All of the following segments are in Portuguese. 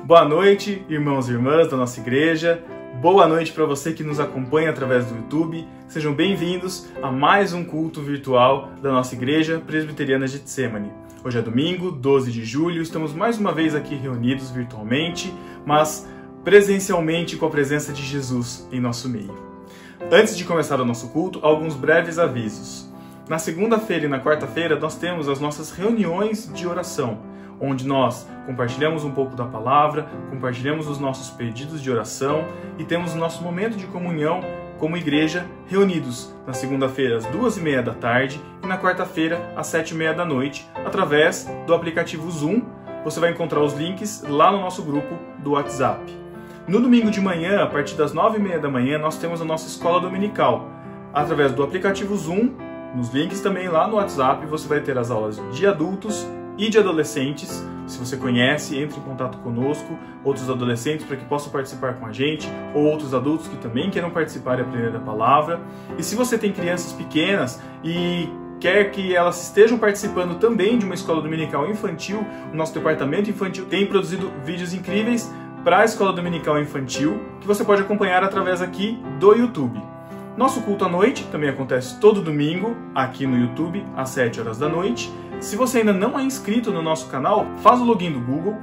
Boa noite, irmãos e irmãs da nossa igreja. Boa noite para você que nos acompanha através do YouTube. Sejam bem-vindos a mais um culto virtual da nossa igreja presbiteriana Getsemane. Hoje é domingo, 12 de julho, estamos mais uma vez aqui reunidos virtualmente, mas presencialmente com a presença de Jesus em nosso meio. Antes de começar o nosso culto, alguns breves avisos. Na segunda-feira e na quarta-feira nós temos as nossas reuniões de oração, onde nós compartilhamos um pouco da palavra, compartilhamos os nossos pedidos de oração e temos o nosso momento de comunhão como igreja reunidos na segunda-feira às 2h30 da tarde e na quarta-feira às 7h30 da noite, através do aplicativo Zoom. Você vai encontrar os links lá no nosso grupo do WhatsApp. No domingo de manhã, a partir das 9h30 da manhã, nós temos a nossa escola dominical. Através do aplicativo Zoom, nos links também lá no WhatsApp, você vai ter as aulas de adultos e de adolescentes. Se você conhece, entre em contato conosco, outros adolescentes para que possam participar com a gente, ou outros adultos que também queiram participar e aprender da palavra. E se você tem crianças pequenas e quer que elas estejam participando também de uma escola dominical infantil, o nosso departamento infantil tem produzido vídeos incríveis para a escola dominical infantil, que você pode acompanhar através aqui do YouTube. Nosso culto à noite também acontece todo domingo, aqui no YouTube, às 7h da noite. Se você ainda não é inscrito no nosso canal, faz o login do Google,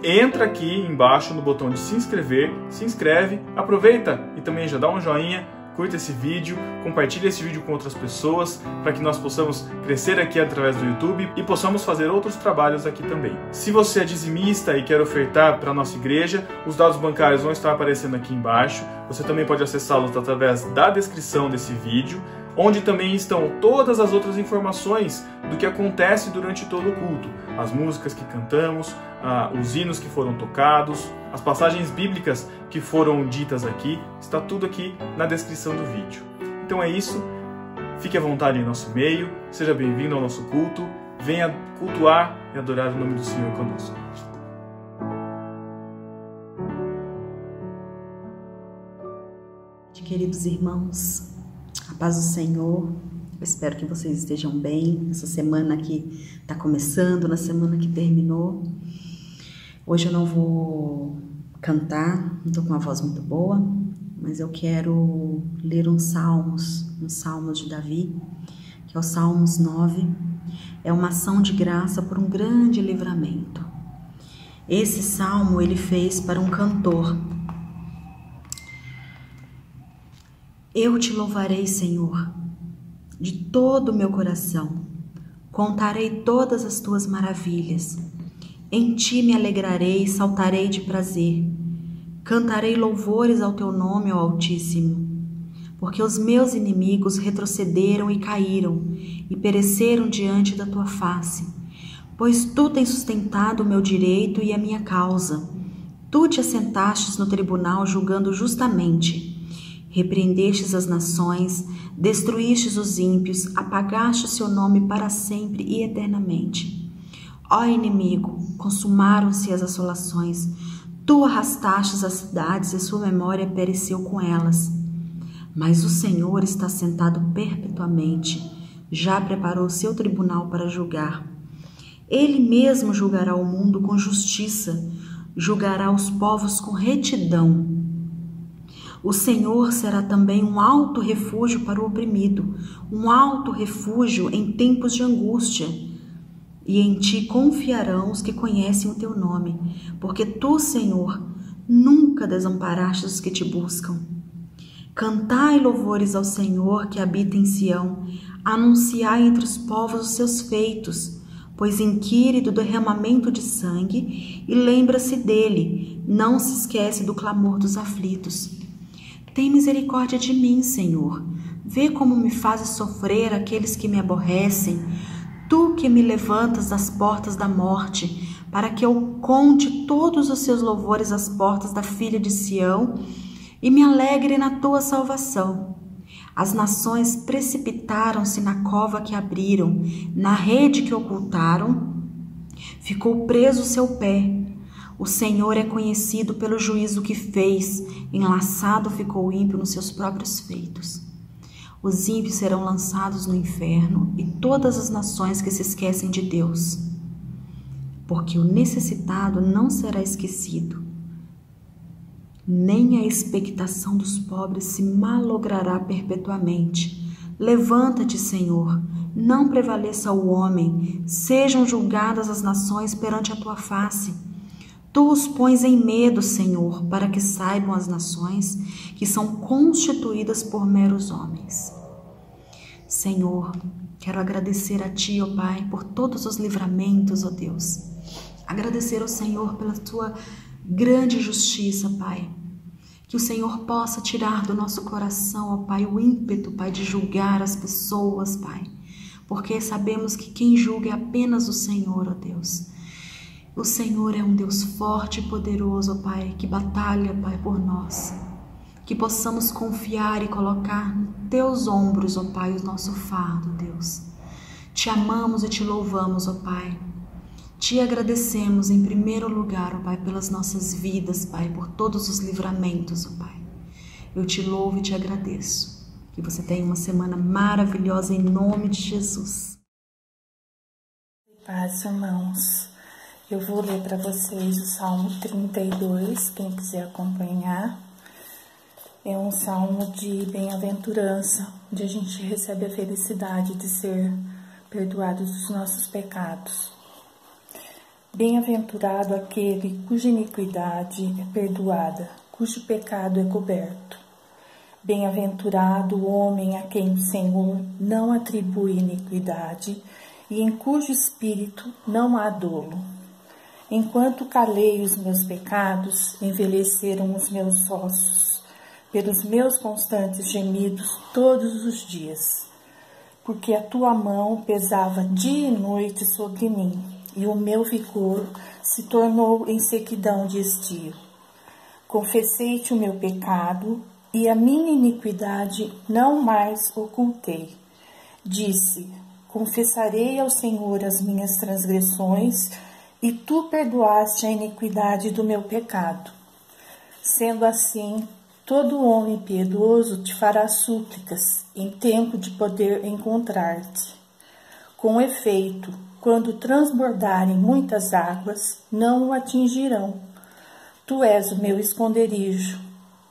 entra aqui embaixo no botão de se inscrever, se inscreve, aproveita e também já dá um joinha, curta esse vídeo, compartilha esse vídeo com outras pessoas, para que nós possamos crescer aqui através do YouTube e possamos fazer outros trabalhos aqui também. Se você é dizimista e quer ofertar para a nossa igreja, os dados bancários vão estar aparecendo aqui embaixo. Você também pode acessá-los através da descrição desse vídeo, onde também estão todas as outras informações do que acontece durante todo o culto. As músicas que cantamos, os hinos que foram tocados, as passagens bíblicas que foram ditas aqui, está tudo aqui na descrição do vídeo. Então é isso, fique à vontade em nosso meio, seja bem-vindo ao nosso culto, venha cultuar e adorar o nome do Senhor conosco. Queridos irmãos, a paz do Senhor, eu espero que vocês estejam bem. Essa semana que está começando, na semana que terminou. Hoje eu não vou cantar, não estou com uma voz muito boa, mas eu quero ler um salmo de Davi, que é o Salmos 9. É uma ação de graça por um grande livramento. Esse salmo ele fez para um cantor. Eu te louvarei, Senhor, de todo o meu coração. Contarei todas as tuas maravilhas. Em ti me alegrarei e saltarei de prazer. Cantarei louvores ao teu nome, ó Altíssimo. Porque os meus inimigos retrocederam e caíram, e pereceram diante da tua face. Pois tu tens sustentado o meu direito e a minha causa. Tu te assentastes no tribunal julgando justamente. Repreendestes as nações, destruístes os ímpios, apagaste o seu nome para sempre e eternamente. Ó inimigo, consumaram-se as assolações, tu arrastastes as cidades e sua memória pereceu com elas. Mas o Senhor está sentado perpetuamente, já preparou seu tribunal para julgar. Ele mesmo julgará o mundo com justiça, julgará os povos com retidão. O Senhor será também um alto refúgio para o oprimido, um alto refúgio em tempos de angústia. E em ti confiarão os que conhecem o teu nome, porque tu, Senhor, nunca desamparaste os que te buscam. Cantai louvores ao Senhor que habita em Sião, anunciai entre os povos os seus feitos, pois inquire do derramamento de sangue e lembra-se dele, não se esquece do clamor dos aflitos. Tem misericórdia de mim, Senhor. Vê como me fazes sofrer aqueles que me aborrecem. Tu que me levantas das portas da morte, para que eu conte todos os seus louvores às portas da filha de Sião e me alegre na tua salvação. As nações precipitaram-se na cova que abriram, na rede que ocultaram, ficou preso o seu pé. O Senhor é conhecido pelo juízo que fez, enlaçado ficou o ímpio nos seus próprios feitos. Os ímpios serão lançados no inferno e todas as nações que se esquecem de Deus. porque o necessitado não será esquecido, nem a expectação dos pobres se malogrará perpetuamente. Levanta-te, Senhor, não prevaleça o homem, sejam julgadas as nações perante a tua face. Tu os pões em medo, Senhor, para que saibam as nações que são constituídas por meros homens. Senhor, quero agradecer a Ti, ó Pai, por todos os livramentos, ó Deus. Agradecer ao Senhor pela Tua grande justiça, Pai. Que o Senhor possa tirar do nosso coração, ó Pai, o ímpeto, Pai, de julgar as pessoas, Pai. Porque sabemos que quem julga é apenas o Senhor, ó Deus. O Senhor é um Deus forte e poderoso, ó Pai, que batalha, Pai, por nós. Que possamos confiar e colocar nos Teus ombros, ó Pai, o nosso fardo, Deus. Te amamos e Te louvamos, ó Pai. Te agradecemos em primeiro lugar, ó Pai, pelas nossas vidas, Pai, por todos os livramentos, ó Pai. Eu Te louvo e Te agradeço. Que você tenha uma semana maravilhosa em nome de Jesus. Paz, irmãos. Eu vou ler para vocês o Salmo 32, quem quiser acompanhar. É um salmo de bem-aventurança, onde a gente recebe a felicidade de ser perdoado dos nossos pecados. Bem-aventurado aquele cuja iniquidade é perdoada, cujo pecado é coberto. Bem-aventurado o homem a quem o Senhor não atribui iniquidade e em cujo espírito não há dolo. Enquanto calei os meus pecados, envelheceram os meus ossos, pelos meus constantes gemidos todos os dias. Porque a tua mão pesava dia e noite sobre mim, e o meu vigor se tornou em sequidão de estio. Confessei-te o meu pecado, e a minha iniquidade não mais ocultei. Disse, confessarei ao Senhor as minhas transgressões, e tu perdoaste a iniquidade do meu pecado. Sendo assim, todo homem piedoso te fará súplicas em tempo de poder encontrar-te. Com efeito, quando transbordarem muitas águas, não o atingirão. Tu és o meu esconderijo,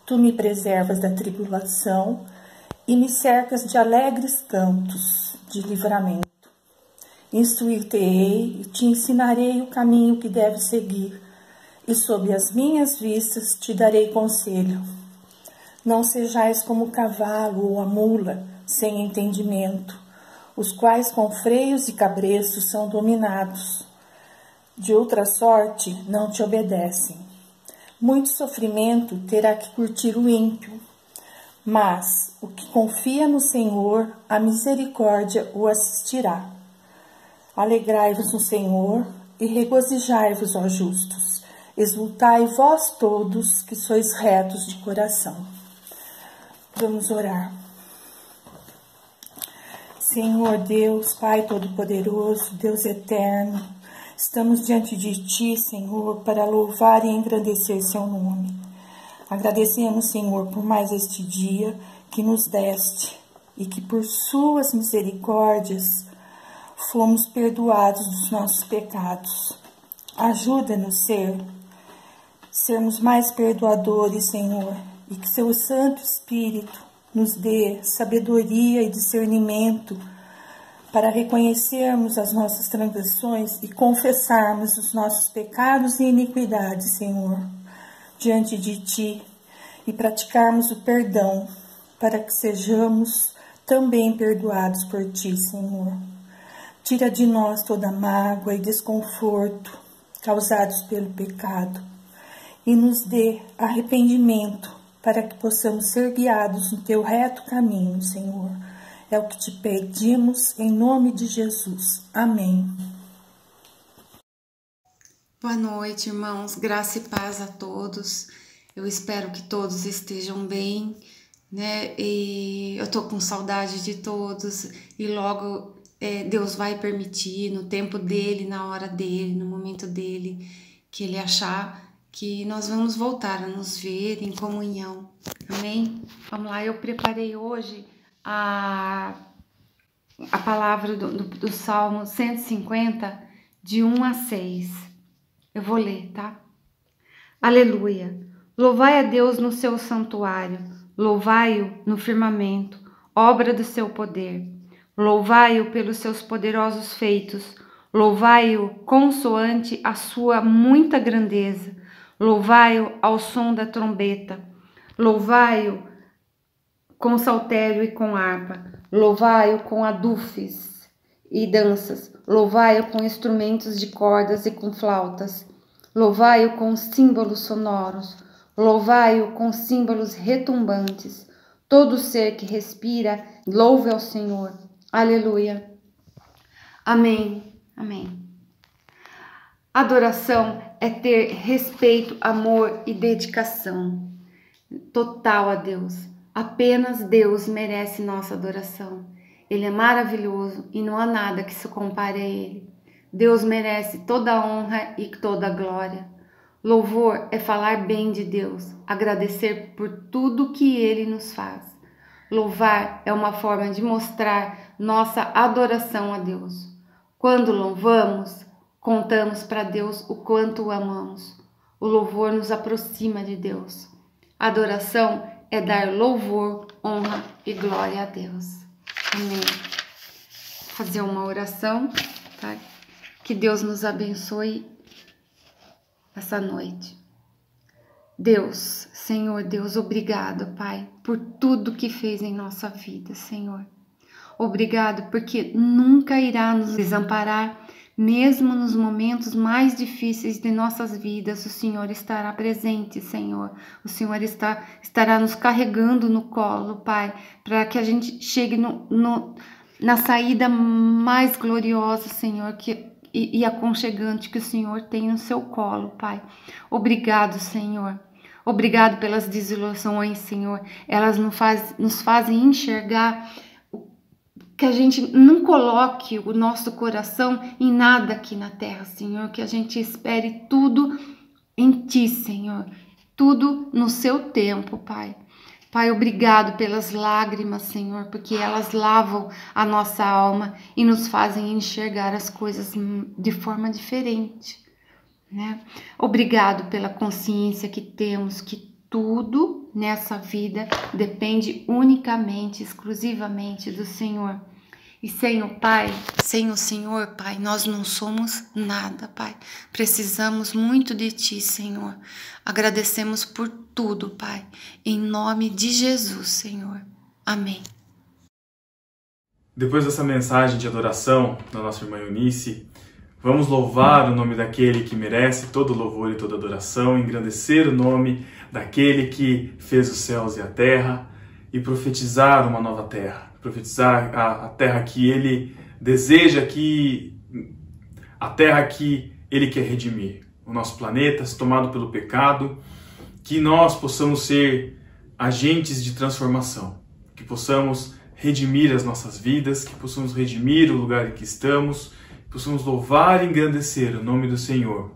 tu me preservas da tribulação e me cercas de alegres cantos de livramento. Instruir-te-ei e te ensinarei o caminho que deves seguir, e sob as minhas vistas te darei conselho. Não sejais como o cavalo ou a mula, sem entendimento, os quais com freios e cabrestos são dominados. De outra sorte não te obedecem. Muito sofrimento terá que curtir o ímpio, mas o que confia no Senhor, a misericórdia o assistirá. Alegrai-vos no Senhor e regozijai-vos, ó justos. Exultai vós todos que sois retos de coração. Vamos orar. Senhor Deus, Pai Todo-Poderoso, Deus Eterno, estamos diante de Ti, Senhor, para louvar e engrandecer Seu nome. Agradecemos, Senhor, por mais este dia que nos deste e que por Suas misericórdias fomos perdoados dos nossos pecados. Ajuda-nos sermos mais perdoadores, Senhor, e que Seu Santo Espírito nos dê sabedoria e discernimento para reconhecermos as nossas transgressões e confessarmos os nossos pecados e iniquidades, Senhor, diante de Ti, e praticarmos o perdão para que sejamos também perdoados por Ti, Senhor. Tira de nós toda mágoa e desconforto causados pelo pecado e nos dê arrependimento para que possamos ser guiados no Teu reto caminho, Senhor. É o que Te pedimos em nome de Jesus. Amém. Boa noite, irmãos. Graça e paz a todos. Eu espero que todos estejam bem, né? E eu tô com saudade de todos e logo Deus vai permitir, no tempo dele, na hora dele, no momento dele, que ele achar que nós vamos voltar a nos ver em comunhão. Amém? Vamos lá, eu preparei hoje a palavra do Salmo 150, de 1 a 6. Eu vou ler, tá? Aleluia! Louvai a Deus no seu santuário, louvai-o no firmamento, obra do seu poder. Louvai-o pelos seus poderosos feitos, louvai-o consoante a sua muita grandeza, louvai-o ao som da trombeta, louvai-o com saltério e com harpa, louvai-o com adufes e danças, louvai-o com instrumentos de cordas e com flautas, louvai-o com símbolos sonoros, louvai-o com símbolos retumbantes. Todo ser que respira, louve ao Senhor. Aleluia. Amém. Amém. Adoração é ter respeito, amor e dedicação total a Deus. Apenas Deus merece nossa adoração. Ele é maravilhoso e não há nada que se compare a Ele. Deus merece toda a honra e toda a glória. Louvor é falar bem de Deus, agradecer por tudo que Ele nos faz. Louvar é uma forma de mostrar nossa adoração a Deus. Quando louvamos, contamos para Deus o quanto o amamos. O louvor nos aproxima de Deus. Adoração é dar louvor, honra e glória a Deus. Amém. Fazer uma oração, tá? Que Deus nos abençoe essa noite. Deus, Senhor Deus, obrigado, Pai, por tudo que fez em nossa vida, Senhor. Obrigado porque nunca irá nos desamparar, mesmo nos momentos mais difíceis de nossas vidas. O Senhor estará presente, Senhor. O Senhor estará nos carregando no colo, Pai, para que a gente chegue na saída mais gloriosa, Senhor, e aconchegante que o Senhor tem no seu colo, Pai. Obrigado, Senhor. Obrigado pelas desilusões, Senhor. Elas nos fazem enxergar que a gente não coloque o nosso coração em nada aqui na terra, Senhor. Que a gente espere tudo em Ti, Senhor. Tudo no seu tempo, Pai. Pai, obrigado pelas lágrimas, Senhor, porque elas lavam a nossa alma e nos fazem enxergar as coisas de forma diferente, né? Obrigado pela consciência que temos que tudo nessa vida depende unicamente, exclusivamente do Senhor. E sem o Pai, sem o Senhor, Pai, nós não somos nada, Pai. Precisamos muito de Ti, Senhor. Agradecemos por tudo, Pai. Em nome de Jesus, Senhor. Amém. Depois dessa mensagem de adoração da nossa irmã Eunice, vamos louvar o nome daquele que merece todo louvor e toda adoração, engrandecer o nome daquele que fez os céus e a terra e profetizar uma nova terra. Profetizar a terra que Ele deseja, a terra que Ele quer redimir. O nosso planeta tomado pelo pecado, que nós possamos ser agentes de transformação, que possamos redimir as nossas vidas, que possamos redimir o lugar em que estamos, que possamos louvar e engrandecer o nome do Senhor,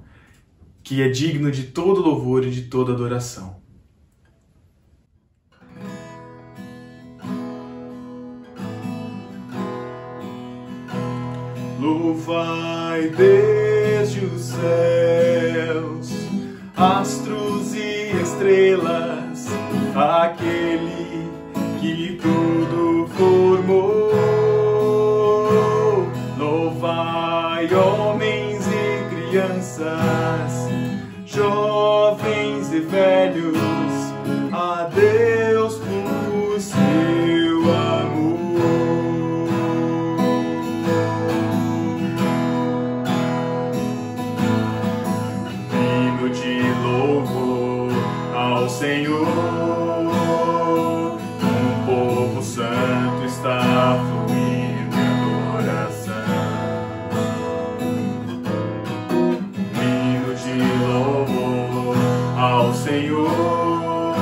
que é digno de todo louvor e de toda adoração. Louvai desde os céus, astros e estrelas, aquele que tudo formou. Louvai homens e crianças, jovens e velhos, a Deus por seu amor. Ao Senhor, um povo santo está fluindo em adoração. Hino de louvor ao Senhor,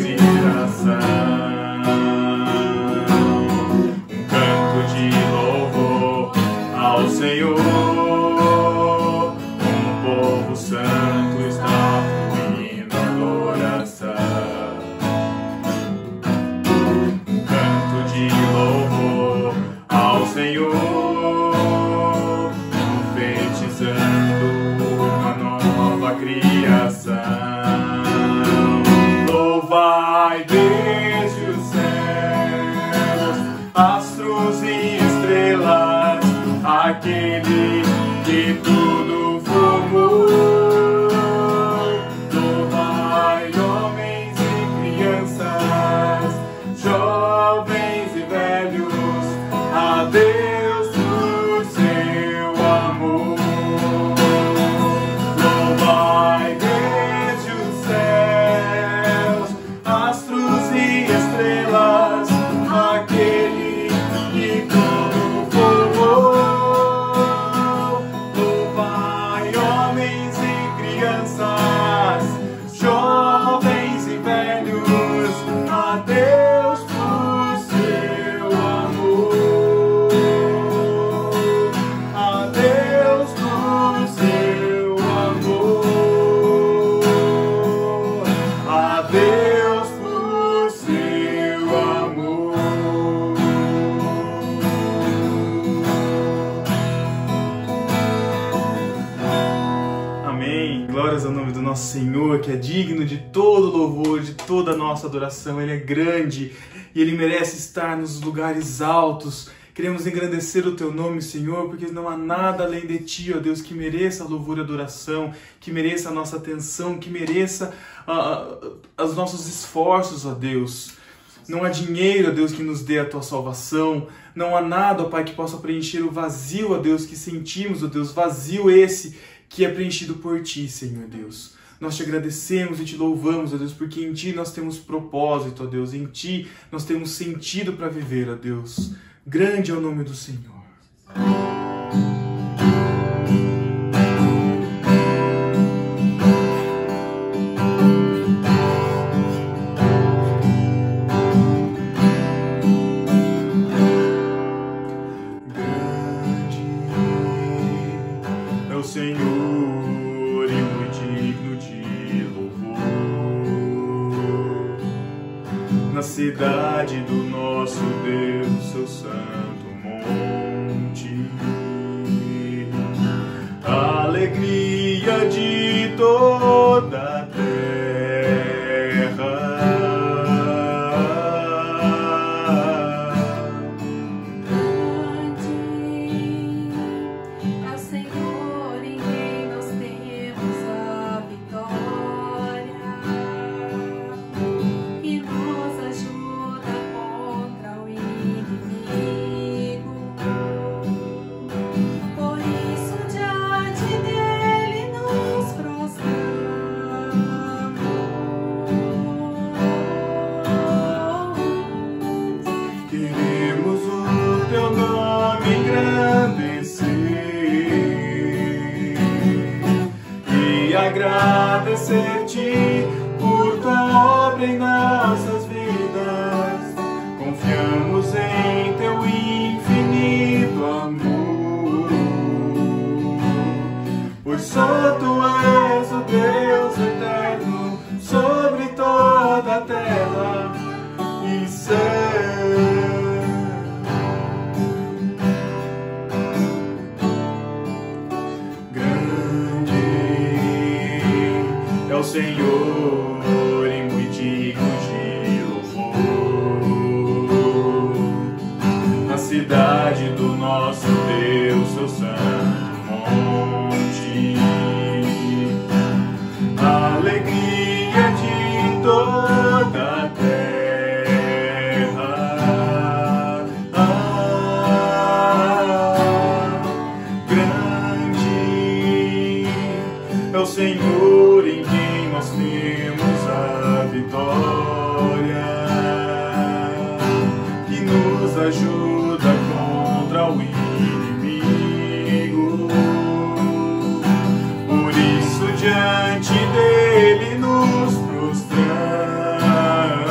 criação. Um canto de louvor ao Senhor, um povo santo está fluindo adoração. Um canto de louvor ao Senhor, profetizando uma nova criação. Louvai desde os céus, astros e estrelas, aquele que tudo formou. Louvai homens e crianças, jovens e velhos, a Deus por seu amor. Louvai desde os céus, astros e estrelas, aquele que tudo formou. Louvai homens e crianças, jovens e velhos, a Deus por seu amor. A Deus por seu amor. A Deus por seu amor. Amém. Glórias ao nome do nosso Senhor, que é digno de todo louvor, de toda a nossa adoração. Ele é grande e Ele merece estar nos lugares altos. Queremos engrandecer o Teu nome, Senhor, porque não há nada além de Ti, ó Deus, que mereça a louvor e adoração, que mereça a nossa atenção, que mereça os nossos esforços, ó Deus. Não há dinheiro, ó Deus, que nos dê a Tua salvação. Não há nada, ó Pai, que possa preencher o vazio, ó Deus, que sentimos, ó Deus, vazio esse que é preenchido por Ti, Senhor Deus. Nós Te agradecemos e Te louvamos, ó Deus, porque em Ti nós temos propósito, ó Deus. Em Ti nós temos sentido para viver, ó Deus. Grande é o nome do Senhor. Grande é o Senhor e muito digno de louvor. Na cidade do nosso Deus, seu santo monte, a alegria de toda a terra. Grande é o Senhor em quem nós temos a vitória, que nos ajuda contra o inimigo. Por isso diante dele nos prostramos. Queremos o Teu nome engrandecer e agradecer-Te por Tua obra em nossas vidas. Confiamos em Teu infinito amor, pois só Tu és o Deus eterno sobre toda a terra e céu. Grande é o Senhor e muito digno de louvor. Na cidade do nosso Deus, seu santo monte, a alegria de toda a terra. Grande é o Senhor em quem nós temos a vitória, que nos ajuda contra o inimigo. Por isso diante dele nos prostramos.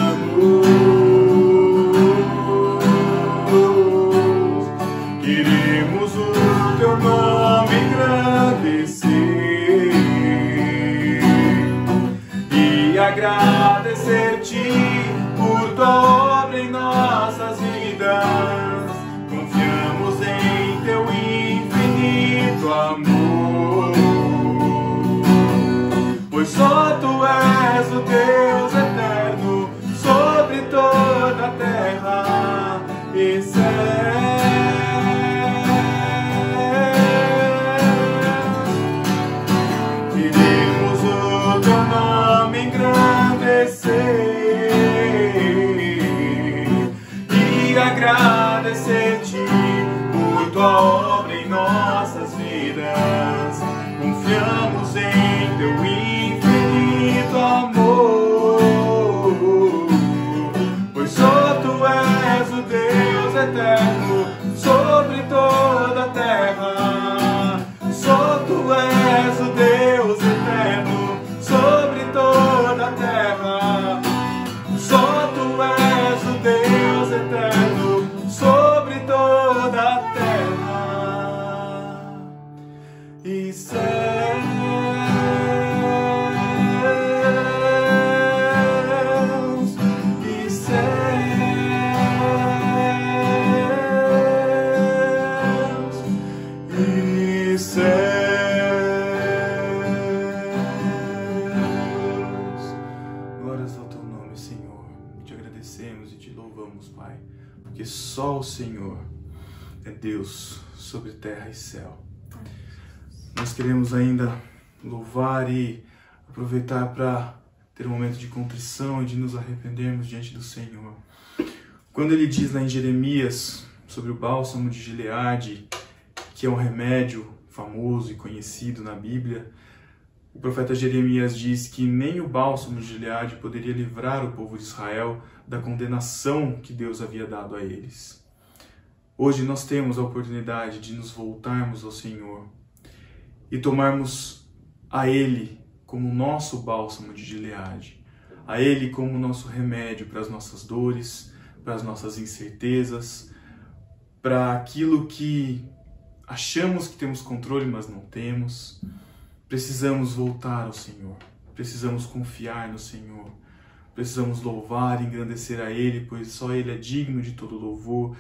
agradecer-te por tua obra em nossas vidas. Confiamos em teu infinito amor, pois só tu és o Deus eterno sobre toda a terra e céu. E agradecer-te por tua obra em nossas vidas. Confiamos em teu infinito amor, pois só tu és o Deus eterno sobre toda a terra. Só tu és o Deus eterno sobre toda a terra. Só tu és o Deus eterno sobre toda a terra e céus e céus e céus. Glórias ao teu nome, Senhor. Te agradecemos e te louvamos, Pai, porque só o Senhor é Deus sobre terra e céu. Nós queremos ainda louvar e aproveitar para ter um momento de contrição e de nos arrependermos diante do Senhor. Quando ele diz lá em Jeremias sobre o bálsamo de Gileade, que é um remédio famoso e conhecido na Bíblia, o profeta Jeremias diz que nem o bálsamo de Gileade poderia livrar o povo de Israel da condenação que Deus havia dado a eles. Hoje nós temos a oportunidade de nos voltarmos ao Senhor e tomarmos a Ele como nosso bálsamo de Gileade, a Ele como nosso remédio para as nossas dores, para as nossas incertezas, para aquilo que achamos que temos controle, mas não temos. Precisamos voltar ao Senhor, precisamos confiar no Senhor, precisamos louvar e engrandecer a Ele, pois só Ele é digno de todo louvor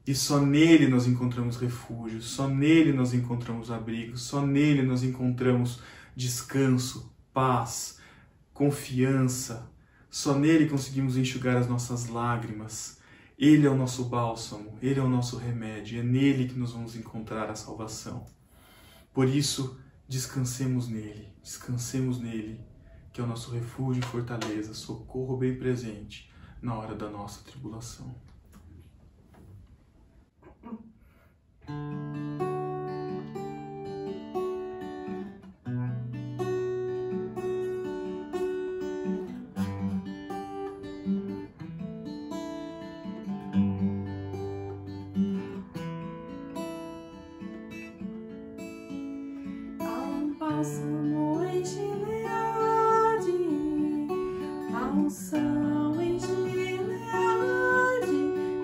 e só nele nós encontramos refúgio, só nele nós encontramos abrigo, só nele nós encontramos descanso, paz, confiança, só nele conseguimos enxugar as nossas lágrimas. Ele é o nosso bálsamo, Ele é o nosso remédio, é nele que nós vamos encontrar a salvação. Por isso, descansemos nele, que é o nosso refúgio e fortaleza, socorro bem presente na hora da nossa tribulação. Bálsamo em Gileade, a unção em Gileade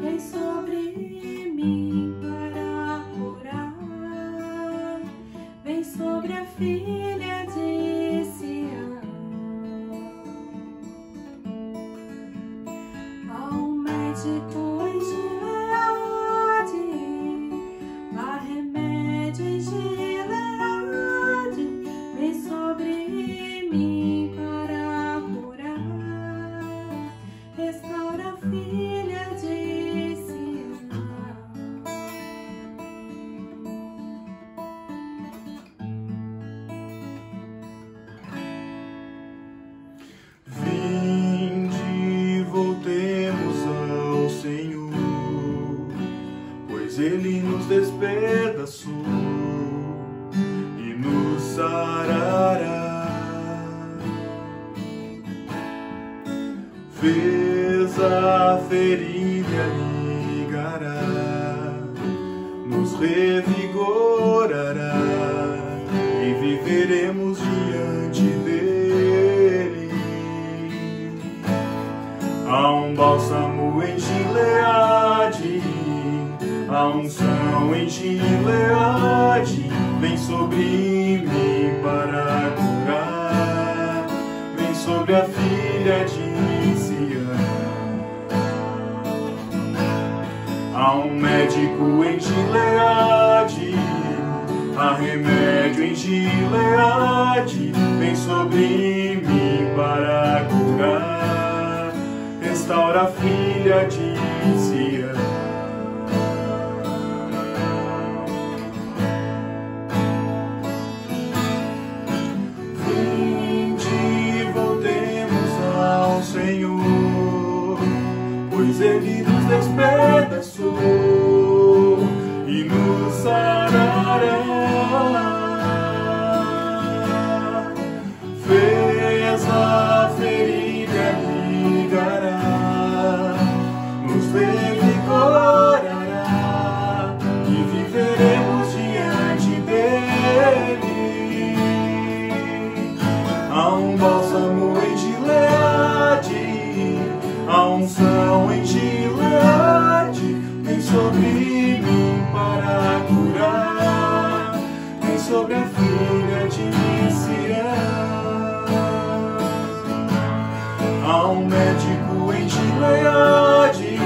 vem sobre mim para curar, vem sobre a filha de Sião. Há um médico em Gileade, há remédio em Gileade, vem sobre mim para curar, restaura a filha de Sião. Vinde, voltemos ao Senhor, pois Ele nos despedaçou e nos sarará. Fez a ferida ligará, nos revigorará e viveremos diante dele. Há um bálsamo em Gileade, a unção em Gileade vem sobre mim para curar, vem sobre a filha de Sião. Há um médico em Gileade, há remédio em Gileade, vem sobre mim para curar, restaura a filha de Sião. Vinde, voltemos ao Senhor, pois Ele nos despedaçou e nos sarará. Fez a ferida, ligará, nos revigorará e viveremos diante dele. Há um bálsamo em Gileade, há unção em Gileade, vem sobre mim para curar, vem sobre a filha de Sião. Há um médico em Gileade,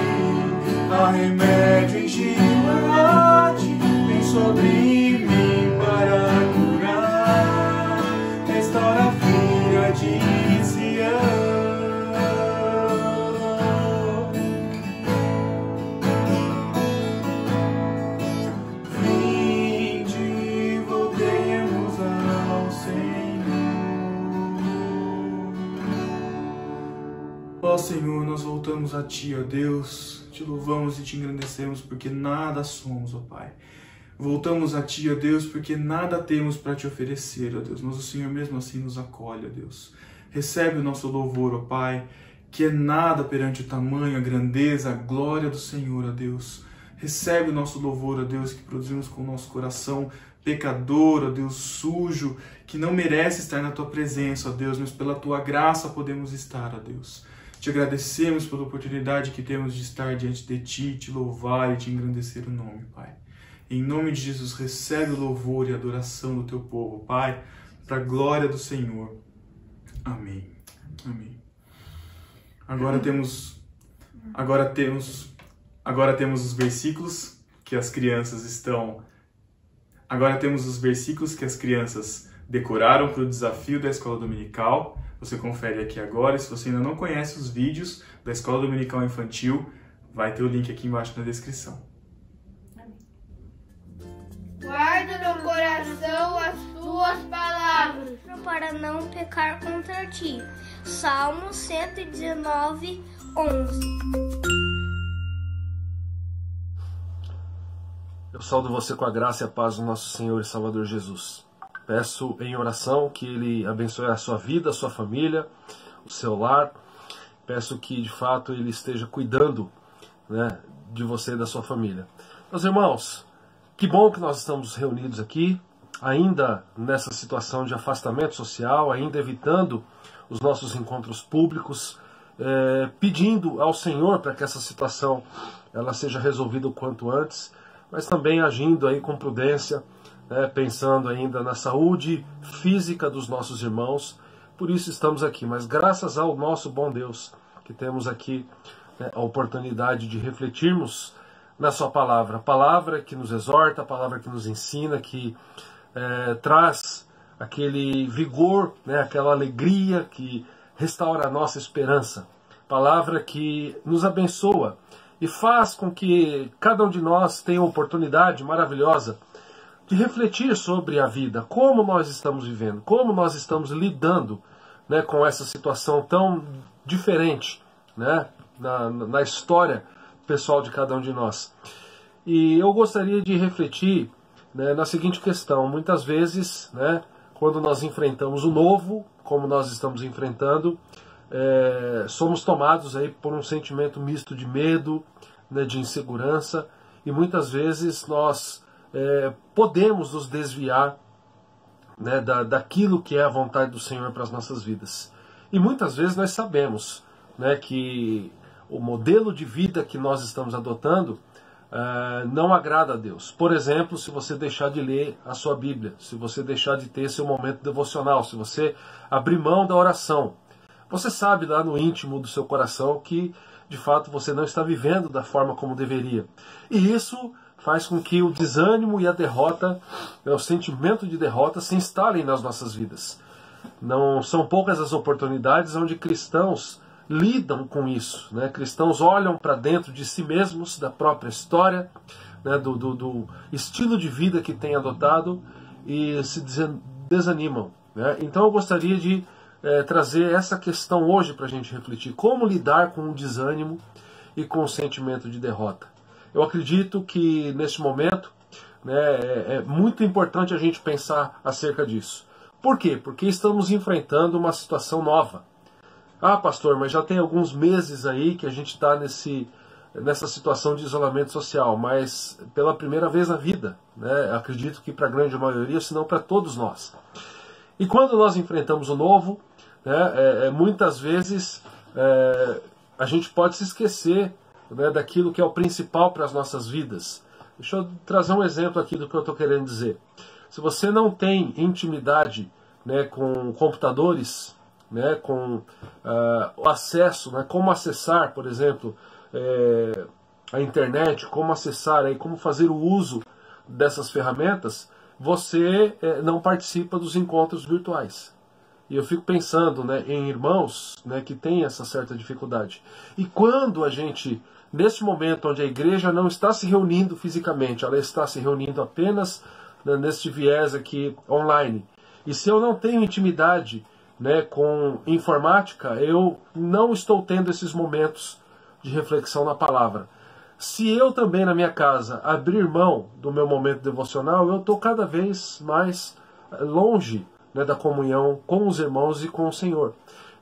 há remédio em Gileade, vem sobre mim para curar, restaura a filha de Sião. Vinde, voltemos ao Senhor. Ó Senhor, nós voltamos a Ti, ó Deus, te louvamos e te engrandecemos porque nada somos, ó Pai. Voltamos a Ti, ó Deus, porque nada temos para Te oferecer, ó Deus, mas o Senhor mesmo assim nos acolhe, ó Deus. Recebe o nosso louvor, ó Pai, que é nada perante o tamanho, a grandeza, a glória do Senhor, ó Deus. Recebe o nosso louvor, ó Deus, que produzimos com o nosso coração pecador, ó Deus, sujo, que não merece estar na Tua presença, ó Deus, mas pela Tua graça podemos estar, ó Deus. Te agradecemos pela oportunidade que temos de estar diante de Ti, te louvar e te engrandecer o nome, Pai. Em nome de Jesus, recebe o louvor e a adoração do Teu povo, Pai, para a glória do Senhor. Amém. Amém. Agora temos os versículos que as crianças estão... Agora temos os versículos que as crianças decoraram para o desafio da Escola Dominical. Você confere aqui agora. E se você ainda não conhece os vídeos da Escola Dominical Infantil, vai ter o link aqui embaixo na descrição. Guarda no coração as tuas palavras, para não pecar contra ti. Salmo 119, 11. Eu saúdo você com a graça e a paz do nosso Senhor e Salvador Jesus. Peço em oração que Ele abençoe a sua vida, a sua família, o seu lar. Peço que, de fato, Ele esteja cuidando, né, de você e da sua família. Meus irmãos, que bom que nós estamos reunidos aqui, ainda nessa situação de afastamento social, ainda evitando os nossos encontros públicos, pedindo ao Senhor para que essa situação ela seja resolvida o quanto antes, mas também agindo aí com prudência, né, pensando ainda na saúde física dos nossos irmãos. Por isso estamos aqui, mas graças ao nosso bom Deus, que temos aqui, né, a oportunidade de refletirmos na sua palavra, a palavra que nos exorta, a palavra que nos ensina, que traz aquele vigor, né, aquela alegria que restaura a nossa esperança, palavra que nos abençoa e faz com que cada um de nós tenha a oportunidade maravilhosa de refletir sobre a vida, como nós estamos vivendo, como nós estamos lidando, né, com essa situação tão diferente, né, na história pessoal de cada um de nós. E eu gostaria de refletir, né, na seguinte questão: muitas vezes, né, quando nós enfrentamos o novo, como nós estamos enfrentando, somos tomados aí por um sentimento misto de medo, né, de insegurança, e muitas vezes nós podemos nos desviar, né, daquilo que é a vontade do Senhor para as nossas vidas. E muitas vezes nós sabemos, né, que o modelo de vida que nós estamos adotando não agrada a Deus. Por exemplo, se você deixar de ler a sua Bíblia, se você deixar de ter seu momento devocional, se você abrir mão da oração, você sabe lá no íntimo do seu coração que, de fato, você não está vivendo da forma como deveria. E isso faz com que o desânimo e a derrota, o sentimento de derrota, se instalem nas nossas vidas. Não são poucas as oportunidades onde cristãos lidam com isso, né? Cristãos olham para dentro de si mesmos, da própria história, né? do estilo de vida que têm adotado e se desanimam, né? Então eu gostaria de trazer essa questão hoje para a gente refletir. Como lidar com o desânimo e com o sentimento de derrota? Eu acredito que nesse momento, né, é muito importante a gente pensar acerca disso. Por quê? Porque estamos enfrentando uma situação nova. Ah, pastor, mas já tem alguns meses aí que a gente está nessa situação de isolamento social, mas pela primeira vez na vida, né, acredito que para a grande maioria, se não para todos nós. E quando nós enfrentamos o novo, né, muitas vezes a gente pode se esquecer, né, daquilo que é o principal para as nossas vidas. Deixa eu trazer um exemplo aqui do que eu estou querendo dizer. Se você não tem intimidade, né, com computadores, né, com o acesso, né, como acessar, por exemplo, a internet, como acessar, como fazer o uso dessas ferramentas, você não participa dos encontros virtuais. E eu fico pensando, né, em irmãos, né, que têm essa certa dificuldade. E quando a gente, nesse momento onde a igreja não está se reunindo fisicamente, ela está se reunindo apenas, né, neste viés aqui online. E se eu não tenho intimidade, né, com informática, eu não estou tendo esses momentos de reflexão na palavra. Se eu também na minha casa abrir mão do meu momento devocional, eu estou cada vez mais longe, né, da comunhão com os irmãos e com o Senhor.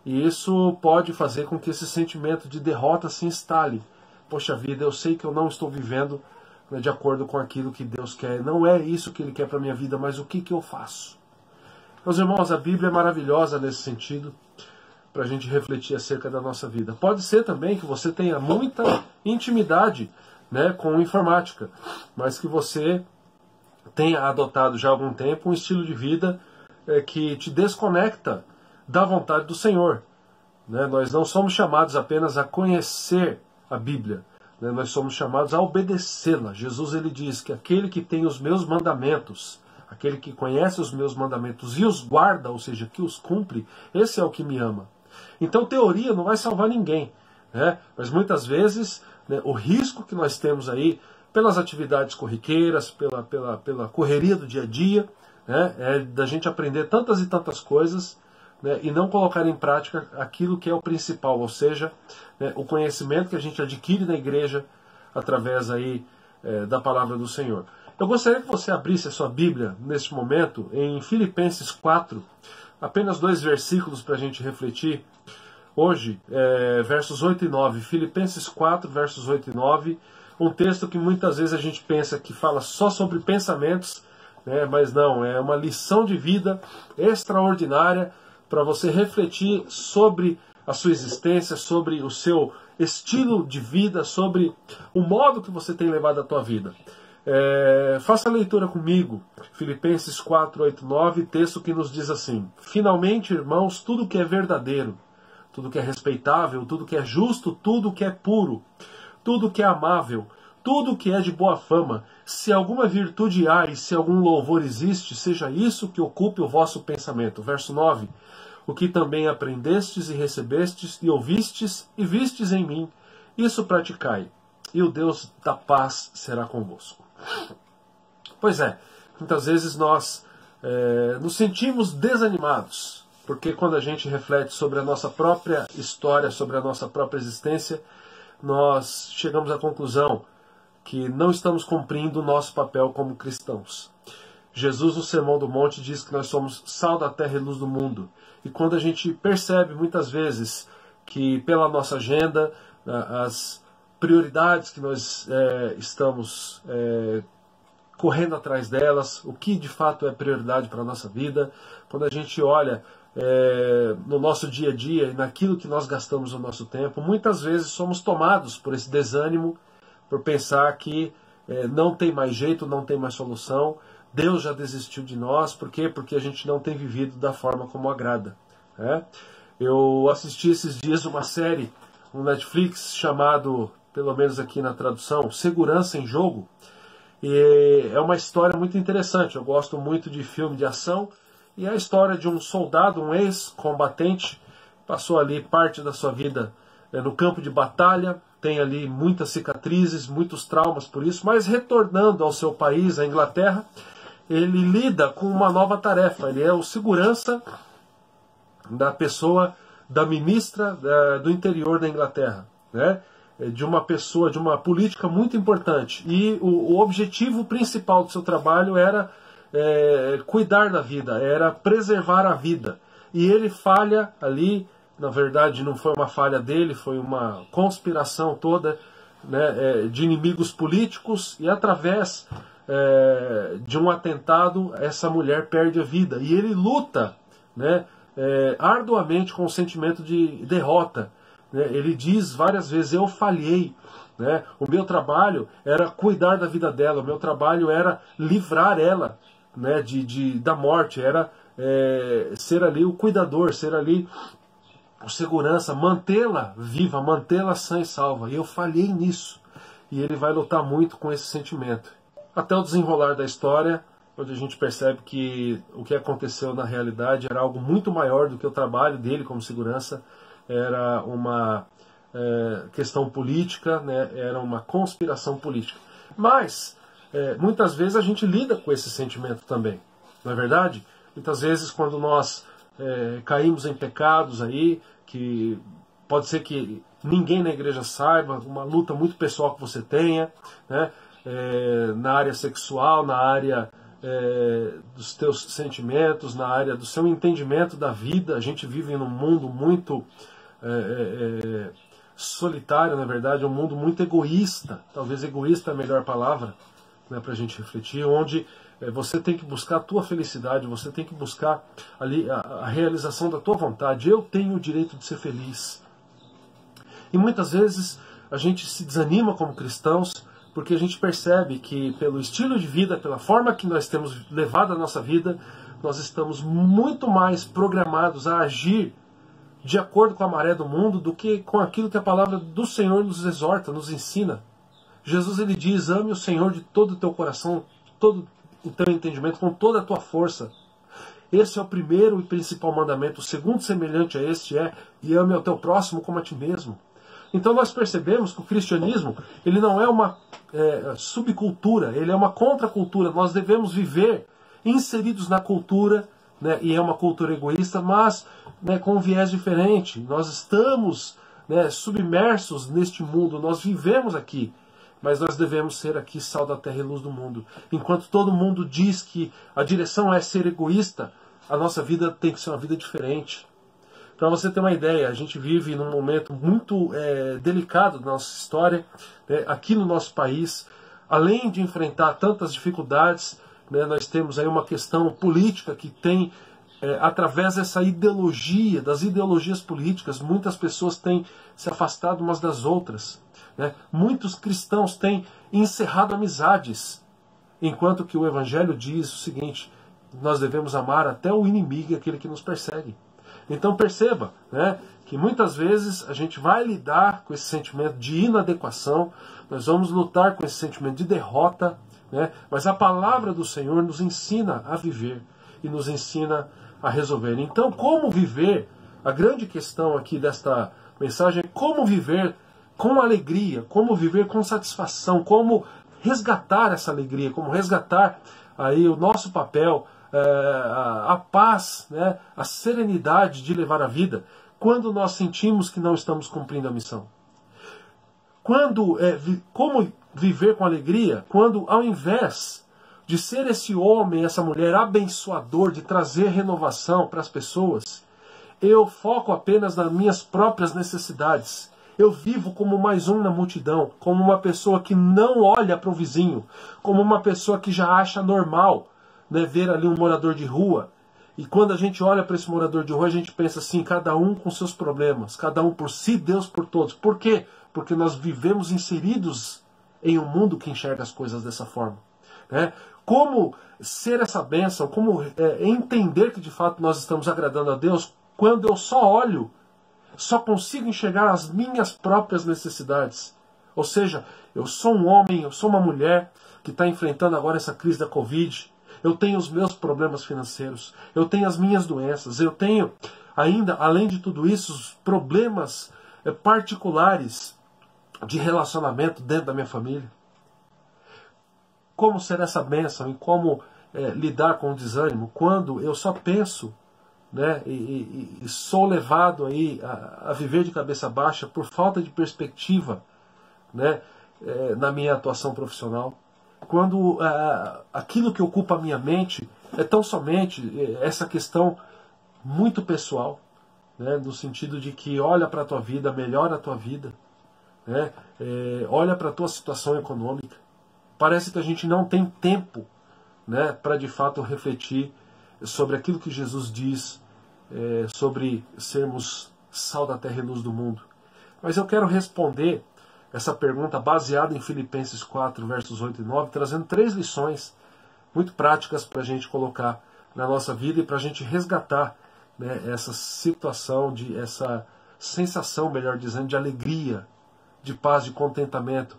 E isso pode fazer com que esse sentimento de derrota se instale. Poxa vida, eu sei que eu não estou vivendo, né, de acordo com aquilo que Deus quer. Não é isso que Ele quer para a minha vida, mas o que eu faço? Meus irmãos, a Bíblia é maravilhosa nesse sentido, para a gente refletir acerca da nossa vida. Pode ser também que você tenha muita intimidade, né, com informática, mas que você tenha adotado já há algum tempo um estilo de vida que te desconecta da vontade do Senhor. Né? Nós não somos chamados apenas a conhecer a Bíblia, né? Nós somos chamados a obedecê-la. Jesus, ele diz que aquele que tem os meus mandamentos, aquele que conhece os meus mandamentos e os guarda, ou seja, que os cumpre, esse é o que me ama. Então teoria não vai salvar ninguém, né? Mas muitas vezes, né, o risco que nós temos aí, pelas atividades corriqueiras, pela correria do dia a dia, né, é da gente aprender tantas e tantas coisas, né, e não colocar em prática aquilo que é o principal, ou seja, né, o conhecimento que a gente adquire na igreja através aí, da palavra do Senhor. Eu gostaria que você abrisse a sua Bíblia neste momento em Filipenses 4, apenas 2 versículos para a gente refletir hoje, versos 8 e 9. Filipenses 4, versos 8 e 9, um texto que muitas vezes a gente pensa que fala só sobre pensamentos, mas não, é uma lição de vida extraordinária para você refletir sobre a sua existência, sobre o seu estilo de vida, sobre o modo que você tem levado a tua vida. Faça a leitura comigo, Filipenses 4, 8, 9, texto que nos diz assim: finalmente, irmãos, tudo que é verdadeiro, tudo que é respeitável, tudo que é justo, tudo que é puro, tudo que é amável, tudo que é de boa fama, se alguma virtude há e se algum louvor existe, seja isso que ocupe o vosso pensamento. Verso 9. O que também aprendestes e recebestes e ouvistes e vistes em mim, isso praticai, e o Deus da paz será convosco. Pois é, muitas vezes nós nos sentimos desanimados, porque quando a gente reflete sobre a nossa própria história, sobre a nossa própria existência, nós chegamos à conclusão que não estamos cumprindo o nosso papel como cristãos. Jesus, no Sermão do Monte, diz que nós somos sal da terra e luz do mundo. E quando a gente percebe muitas vezes que pela nossa agenda, as prioridades que nós estamos correndo atrás delas, o que de fato é prioridade para a nossa vida, quando a gente olha no nosso dia a dia e naquilo que nós gastamos o nosso tempo, muitas vezes somos tomados por esse desânimo, por pensar que não tem mais jeito, não tem mais solução, Deus já desistiu de nós. Por quê? Porque a gente não tem vivido da forma como agrada. Eu assisti esses dias uma série no Netflix chamado, pelo menos aqui na tradução, Segurança em Jogo. E é uma história muito interessante. Eu gosto muito de filme de ação. E é a história de um soldado, um ex-combatente, passou ali parte da sua vida no campo de batalha, tem ali muitas cicatrizes, muitos traumas por isso, mas retornando ao seu país, a Inglaterra, ele lida com uma nova tarefa. Ele é o segurança da pessoa, da ministra do interior da Inglaterra, né? De uma pessoa, de uma política muito importante. E o objetivo principal do seu trabalho era cuidar da vida, era preservar a vida. E ele falha ali, na verdade não foi uma falha dele, foi uma conspiração toda, né, de inimigos políticos, e através de um atentado essa mulher perde a vida. E ele luta, né, arduamente com o sentimento de derrota. Ele diz várias vezes: eu falhei, né? O meu trabalho era cuidar da vida dela, o meu trabalho era livrar ela, né, da morte, era ser ali o cuidador, ser ali o segurança, mantê-la viva, mantê-la sã e salva. E eu falhei nisso. E ele vai lutar muito com esse sentimento. Até o desenrolar da história, onde a gente percebe que o que aconteceu na realidade era algo muito maior do que o trabalho dele como segurança. Era uma questão política, né? Era uma conspiração política. Mas muitas vezes a gente lida com esse sentimento também, não é verdade? Muitas vezes quando nós caímos em pecados aí, que pode ser que ninguém na igreja saiba, uma luta muito pessoal que você tenha, né? Na área sexual, na área dos teus sentimentos, na área do seu entendimento da vida. A gente vive num mundo muito solitário, na verdade, um mundo muito egoísta. Talvez egoísta é a melhor palavra, né, para a gente refletir, onde você tem que buscar a tua felicidade, você tem que buscar ali a realização da tua vontade. Eu tenho o direito de ser feliz. E muitas vezes a gente se desanima como cristãos, porque a gente percebe que pelo estilo de vida, pela forma que nós temos levado a nossa vida, nós estamos muito mais programados a agir de acordo com a maré do mundo do que com aquilo que a palavra do Senhor nos exorta, nos ensina. Jesus, ele diz: ame o Senhor de todo o teu coração, todo o teu entendimento, com toda a tua força. Esse é o primeiro e principal mandamento. O segundo, semelhante a este, e ame ao teu próximo como a ti mesmo. Então nós percebemos que o cristianismo, ele não é uma subcultura, ele é uma contracultura. Nós devemos viver inseridos na cultura, né, e é uma cultura egoísta, mas, né, com um viés diferente. Nós estamos, né, submersos neste mundo, nós vivemos aqui, mas nós devemos ser aqui sal da terra e luz do mundo. Enquanto todo mundo diz que a direção é ser egoísta, a nossa vida tem que ser uma vida diferente. Para você ter uma ideia, a gente vive num momento muito delicado da nossa história, né, aqui no nosso país. Além de enfrentar tantas dificuldades, né, nós temos aí uma questão política que tem, através dessa ideologia, das ideologias políticas, muitas pessoas têm se afastado umas das outras, né? Muitos cristãos têm encerrado amizades, enquanto que o Evangelho diz o seguinte: nós devemos amar até o inimigo, aquele que nos persegue. Então perceba, né, que muitas vezes a gente vai lidar com esse sentimento de inadequação, nós vamos lutar com esse sentimento de derrota, né, mas a palavra do Senhor nos ensina a viver e nos ensina a resolver. Então, como viver? A grande questão aqui desta mensagem é como viver com alegria, como viver com satisfação, como resgatar essa alegria, como resgatar aí o nosso papel, a paz, né, a serenidade de levar a vida, quando nós sentimos que não estamos cumprindo a missão. Como viver com alegria quando, ao invés de ser esse homem, essa mulher abençoador, de trazer renovação para as pessoas, eu foco apenas nas minhas próprias necessidades. Eu vivo como mais um na multidão, como uma pessoa que não olha para o vizinho, como uma pessoa que já acha normal, né, ver ali um morador de rua. E quando a gente olha para esse morador de rua, a gente pensa assim: cada um com seus problemas, cada um por si, Deus por todos. Por quê? Porque nós vivemos inseridos em um mundo que enxerga as coisas dessa forma, né? Como ser essa bênção, como entender que de fato nós estamos agradando a Deus quando eu só olho, só consigo enxergar as minhas próprias necessidades. Ou seja, eu sou um homem, eu sou uma mulher que está enfrentando agora essa crise da Covid. Eu tenho os meus problemas financeiros, eu tenho as minhas doenças, eu tenho ainda, além de tudo isso, os problemas particulares de relacionamento dentro da minha família. Como ser essa bênção e como lidar com o desânimo quando eu só penso, né, e sou levado aí a viver de cabeça baixa por falta de perspectiva, né, na minha atuação profissional. Quando aquilo que ocupa a minha mente é tão somente essa questão muito pessoal, né, no sentido de que olha para a tua vida, melhora a tua vida, né, olha para a tua situação econômica. Parece que a gente não tem tempo, né, para de fato refletir sobre aquilo que Jesus diz, sobre sermos sal da terra e luz do mundo. Mas eu quero responder essa pergunta baseada em Filipenses 4, versos 8 e 9, trazendo 3 lições muito práticas para a gente colocar na nossa vida e para a gente resgatar, né, essa situação, essa sensação, melhor dizendo, de alegria, de paz, de contentamento,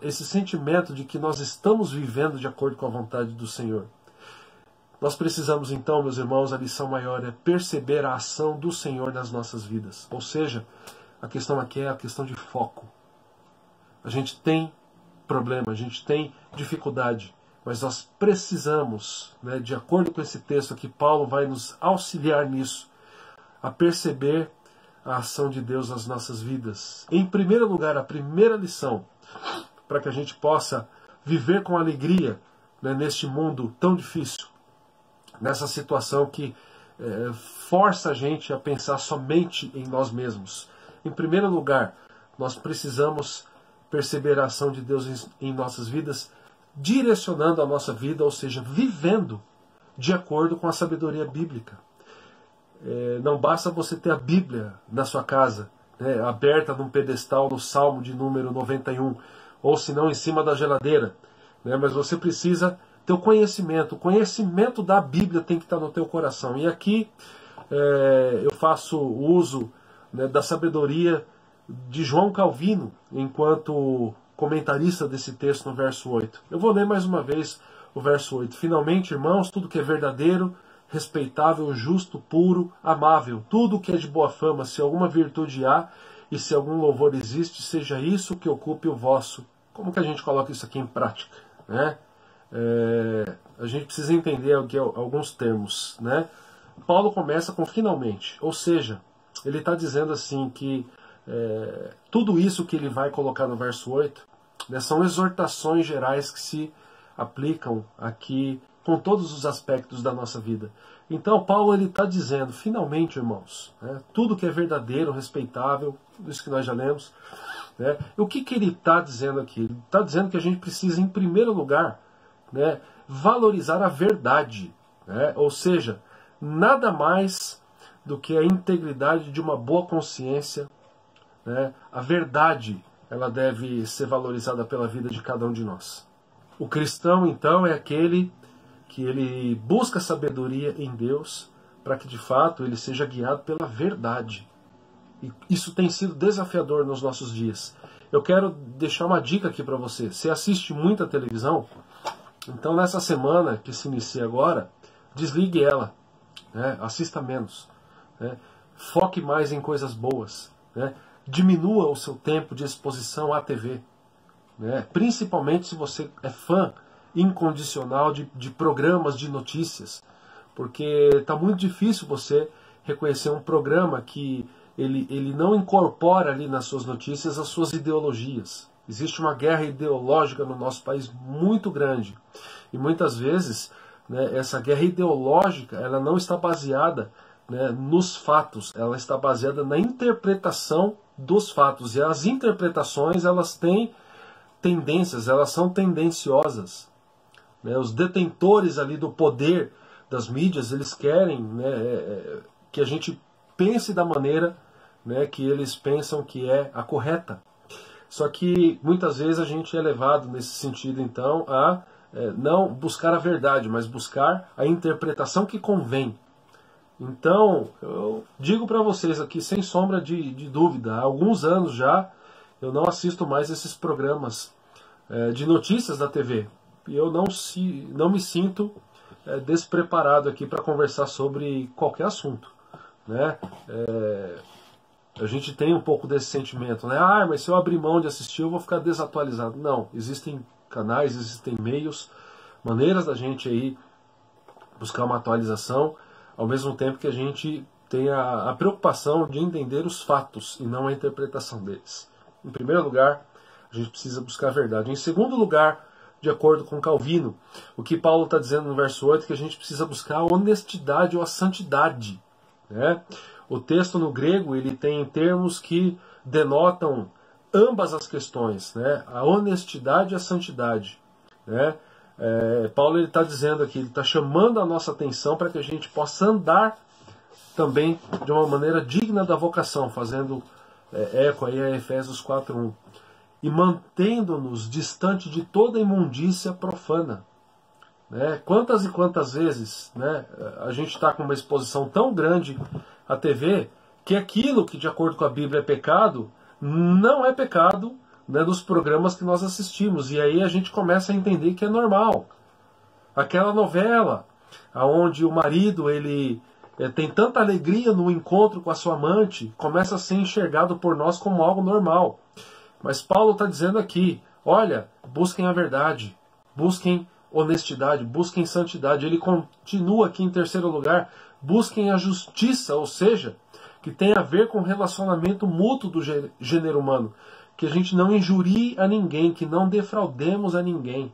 esse sentimento de que nós estamos vivendo de acordo com a vontade do Senhor. Nós precisamos então, meus irmãos, a lição maior é perceber a ação do Senhor nas nossas vidas. Ou seja, a questão aqui é a questão de foco. A gente tem problema, a gente tem dificuldade, mas nós precisamos, né, de acordo com esse texto aqui, Paulo vai nos auxiliar nisso, a perceber a ação de Deus nas nossas vidas. Em primeiro lugar, a primeira lição, para que a gente possa viver com alegria, né, neste mundo tão difícil, nessa situação que força a gente a pensar somente em nós mesmos. Em primeiro lugar, nós precisamos perceber a ação de Deus em nossas vidas, direcionando a nossa vida, ou seja, vivendo de acordo com a sabedoria bíblica. Não basta você ter a Bíblia na sua casa, né, aberta num pedestal no Salmo de número 91, ou se não em cima da geladeira, né, mas você precisa ter o conhecimento da Bíblia tem que estar no teu coração. E aqui eu faço uso, né, da sabedoria de João Calvino, enquanto comentarista desse texto no verso 8. Eu vou ler mais uma vez o verso 8. Finalmente, irmãos, tudo que é verdadeiro, respeitável, justo, puro, amável, tudo que é de boa fama, se alguma virtude há e se algum louvor existe, seja isso que ocupe o vosso. Como que a gente coloca isso aqui em prática, né? A gente precisa entender alguns termos, né? Paulo começa com finalmente, ou seja, ele está dizendo assim que tudo isso que ele vai colocar no verso 8, né, são exortações gerais que se aplicam aqui com todos os aspectos da nossa vida. Então Paulo está dizendo, finalmente, irmãos, né, tudo que é verdadeiro, respeitável, tudo isso que nós já lemos, né, o que ele está dizendo aqui? Ele está dizendo que a gente precisa, em primeiro lugar, né, valorizar a verdade, né, ou seja, nada mais do que a integridade de uma boa consciência, né? A verdade, ela deve ser valorizada pela vida de cada um de nós. O cristão, então, é aquele que ele busca sabedoria em Deus para que, de fato, ele seja guiado pela verdade. E isso tem sido desafiador nos nossos dias. Eu quero deixar uma dica aqui para você. Você assiste muita televisão? Então, nessa semana que se inicia agora, desligue ela, né? Assista menos, né? Foque mais em coisas boas, né? Diminua o seu tempo de exposição à TV, né? Principalmente se você é fã incondicional de programas de notícias, porque está muito difícil você reconhecer um programa que ele não incorpora ali nas suas notícias as suas ideologias. Existe uma guerra ideológica no nosso país muito grande, e muitas vezes, né, essa guerra ideológica ela não está baseada, né, nos fatos, ela está baseada na interpretação dos fatos, e as interpretações elas têm tendências, elas são tendenciosas, né? Os detentores ali do poder das mídias, eles querem, né, que a gente pense da maneira, né, que eles pensam que é a correta. Só que muitas vezes a gente é levado nesse sentido então a não buscar a verdade, mas buscar a interpretação que convém. Então, eu digo para vocês aqui, sem sombra de dúvida, há alguns anos já, eu não assisto mais esses programas de notícias da TV. E eu não me sinto despreparado aqui para conversar sobre qualquer assunto, né? A gente tem um pouco desse sentimento, né? Ah, mas se eu abrir mão de assistir eu vou ficar desatualizado. Não, existem canais, existem meios, maneiras da gente aí buscar uma atualização, ao mesmo tempo que a gente tem a preocupação de entender os fatos e não a interpretação deles. Em primeiro lugar, a gente precisa buscar a verdade. Em segundo lugar, de acordo com Calvino, o que Paulo está dizendo no verso 8 é que a gente precisa buscar a honestidade ou a santidade, né? O texto no grego ele tem termos que denotam ambas as questões, né? A honestidade e a santidade, né? Paulo está dizendo aqui, ele está chamando a nossa atenção para que a gente possa andar também de uma maneira digna da vocação, fazendo eco aí a Efésios 4:1, e mantendo-nos distante de toda imundícia profana, né? Quantas e quantas vezes, né, a gente está com uma exposição tão grande à TV que aquilo que de acordo com a Bíblia é pecado não é pecado, né, dos programas que nós assistimos, e aí a gente começa a entender que é normal. Aquela novela onde o marido ele tem tanta alegria no encontro com a sua amante, começa a ser enxergado por nós como algo normal. Mas Paulo está dizendo aqui, olha, busquem a verdade, busquem honestidade, busquem santidade. Ele continua aqui em terceiro lugar, busquem a justiça, ou seja, que tem a ver com o relacionamento mútuo do gênero humano, que a gente não injurie a ninguém, que não defraudemos a ninguém.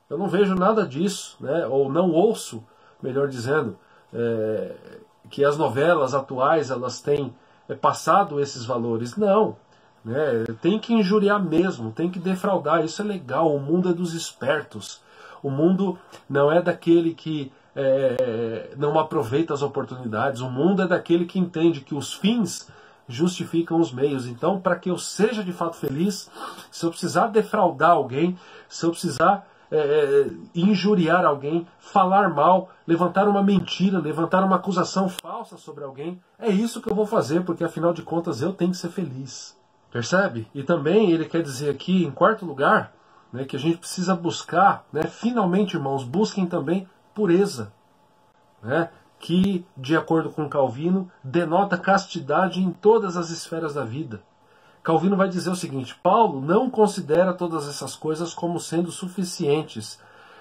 Eu não vejo nada disso, né? Ou não ouço, melhor dizendo, que as novelas atuais elas têm passado esses valores. Não, né? Tem que injuriar mesmo, tem que defraudar, isso é legal. O mundo é dos espertos, o mundo não é daquele que não aproveita as oportunidades, o mundo é daquele que entende que os fins justificam os meios. Então, para que eu seja de fato feliz, se eu precisar defraudar alguém, se eu precisar injuriar alguém, falar mal, levantar uma mentira, levantar uma acusação falsa sobre alguém, é isso que eu vou fazer, porque afinal de contas eu tenho que ser feliz. Percebe? E também ele quer dizer aqui, em quarto lugar, né, que a gente precisa buscar, né, finalmente, irmãos, busquem também pureza, né, que, de acordo com Calvino, denota castidade em todas as esferas da vida. Calvino vai dizer o seguinte: Paulo não considera todas essas coisas como sendo suficientes,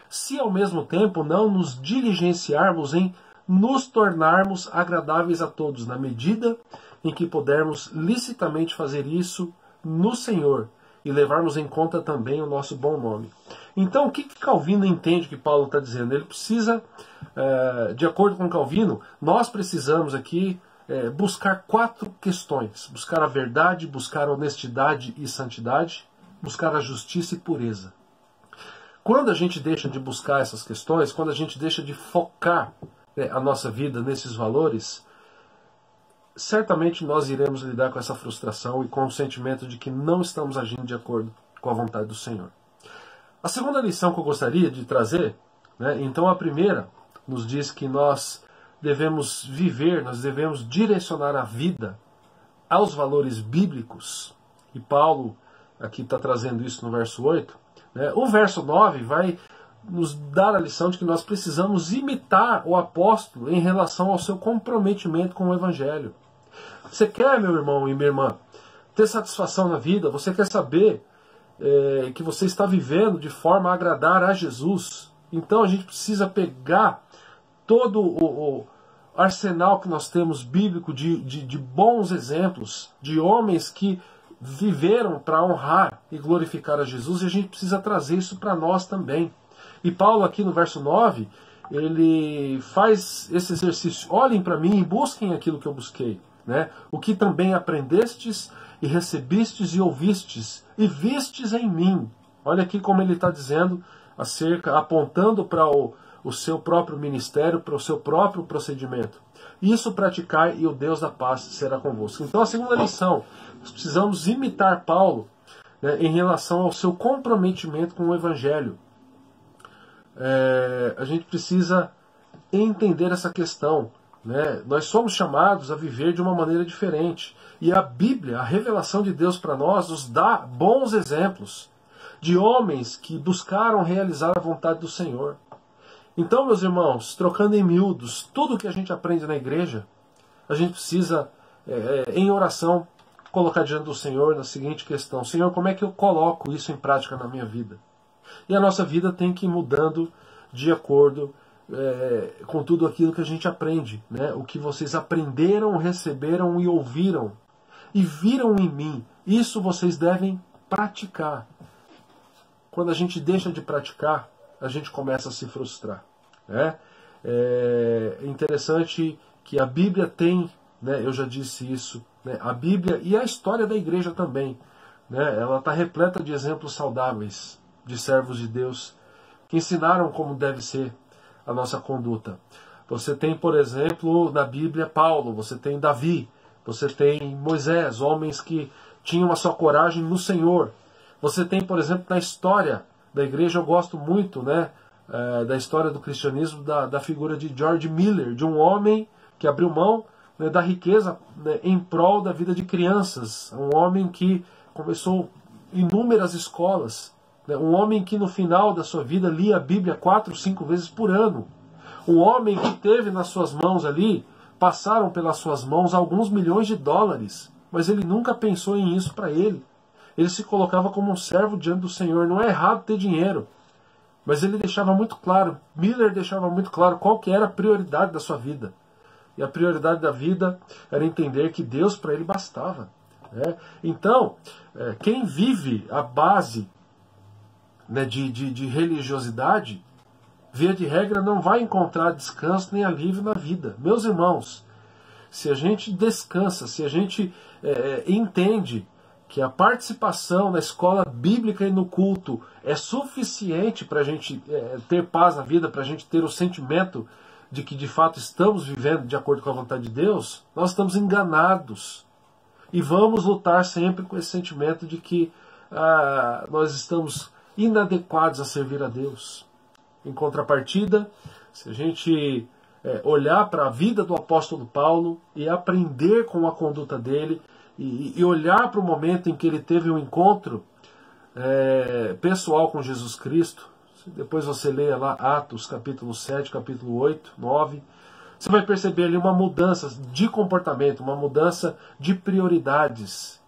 se ao mesmo tempo não nos diligenciarmos em nos tornarmos agradáveis a todos, na medida em que pudermos licitamente fazer isso no Senhor e levarmos em conta também o nosso bom nome. Então, o que Calvino entende que Paulo está dizendo? Ele precisa, de acordo com Calvino, nós precisamos aqui buscar 4 questões. Buscar a verdade, buscar a honestidade e santidade, buscar a justiça e pureza. Quando a gente deixa de buscar essas questões, quando a gente deixa de focar a nossa vida nesses valores, certamente nós iremos lidar com essa frustração e com o sentimento de que não estamos agindo de acordo com a vontade do Senhor. A segunda lição que eu gostaria de trazer, né, então a primeira nos diz que nós devemos viver, nós devemos direcionar a vida aos valores bíblicos, e Paulo aqui está trazendo isso no verso 8. Né? O verso 9 vai nos dar a lição de que nós precisamos imitar o apóstolo em relação ao seu comprometimento com o Evangelho. Você quer, meu irmão e minha irmã, ter satisfação na vida? Você quer saber que você está vivendo de forma a agradar a Jesus? Então a gente precisa pegar todo o arsenal que nós temos bíblico de bons exemplos, de homens que viveram para honrar e glorificar a Jesus, e a gente precisa trazer isso para nós também. E Paulo aqui no verso 9, ele faz esse exercício: olhem para mim e busquem aquilo que eu busquei, né? O que também aprendestes e recebestes e ouvistes e vistes em mim. Olha aqui como ele está dizendo apontando para o seu próprio ministério, para o seu próprio procedimento. Isso praticai e o Deus da paz será convosco. Então a segunda lição, nós precisamos imitar Paulo, né, em relação ao seu comprometimento com o Evangelho. A gente precisa entender essa questão né? Nós somos chamados a viver de uma maneira diferente. E a Bíblia, a revelação de Deus para nós, nos dá bons exemplos de homens que buscaram realizar a vontade do Senhor. Então, meus irmãos, trocando em miúdos, tudo que a gente aprende na igreja, a gente precisa, em oração, colocar diante do Senhor na seguinte questão: Senhor, como é que eu coloco isso em prática na minha vida? E a nossa vida tem que ir mudando de acordo com tudo aquilo que a gente aprende, né? O que vocês aprenderam, receberam e ouviram e viram em mim, isso vocês devem praticar. Quando a gente deixa de praticar, a gente começa a se frustrar, né? É interessante que a Bíblia tem, né, eu já disse isso, né, a Bíblia e a história da igreja também, né, ela está repleta de exemplos saudáveis de servos de Deus que ensinaram como deve ser a nossa conduta. Você tem, por exemplo, na Bíblia Paulo, você tem Davi, você tem Moisés, homens que tinham a sua coragem no Senhor. Você tem, por exemplo, na história da igreja, eu gosto muito, né, da história do cristianismo, da figura de George Miller, de um homem que abriu mão, né, da riqueza, né, em prol da vida de crianças. Um homem que começou inúmeras escolas. Né, um homem que no final da sua vida lia a Bíblia 4, 5 vezes por ano. Um homem que teve nas suas mãos ali, passaram pelas suas mãos alguns milhões de dólares, mas ele nunca pensou em isso para ele. Ele se colocava como um servo diante do Senhor. Não é errado ter dinheiro, mas ele deixava muito claro, Miller deixava muito claro qual que era a prioridade da sua vida. E a prioridade da vida era entender que Deus para ele bastava, né? Então, quem vive a base, né, de religiosidade, via de regra, não vai encontrar descanso nem alívio na vida. Meus irmãos, se a gente descansa, se a gente entende que a participação na escola bíblica e no culto é suficiente para a gente ter paz na vida, para a gente ter o sentimento de que de fato estamos vivendo de acordo com a vontade de Deus, nós estamos enganados. E vamos lutar sempre com esse sentimento de que nós estamos inadequados a servir a Deus. Em contrapartida, se a gente olhar para a vida do apóstolo Paulo e aprender com a conduta dele, e olhar para o momento em que ele teve um encontro pessoal com Jesus Cristo, depois você leia lá Atos capítulo 7, capítulo 8, 9, você vai perceber ali uma mudança de comportamento, uma mudança de prioridades.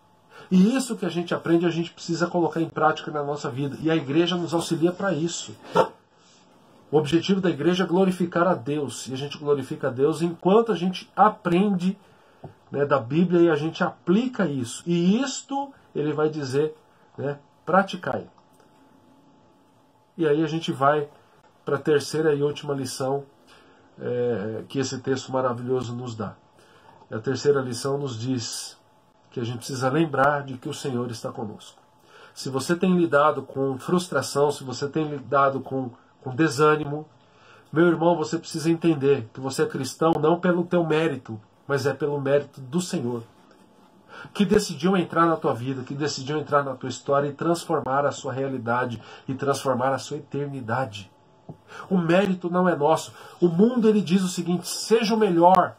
E isso que a gente aprende, a gente precisa colocar em prática na nossa vida. E a igreja nos auxilia para isso. O objetivo da igreja é glorificar a Deus. E a gente glorifica a Deus enquanto a gente aprende, né, da Bíblia e a gente aplica isso. E isto, ele vai dizer, né, praticai. E aí a gente vai para a terceira e última lição que esse texto maravilhoso nos dá. E a terceira lição nos diz que a gente precisa lembrar de que o Senhor está conosco. Se você tem lidado com frustração, se você tem lidado com desânimo, meu irmão, você precisa entender que você é cristão não pelo teu mérito, mas é pelo mérito do Senhor, que decidiu entrar na tua vida, que decidiu entrar na tua história e transformar a sua realidade e transformar a sua eternidade. O mérito não é nosso. O mundo, ele diz o seguinte: seja o melhor,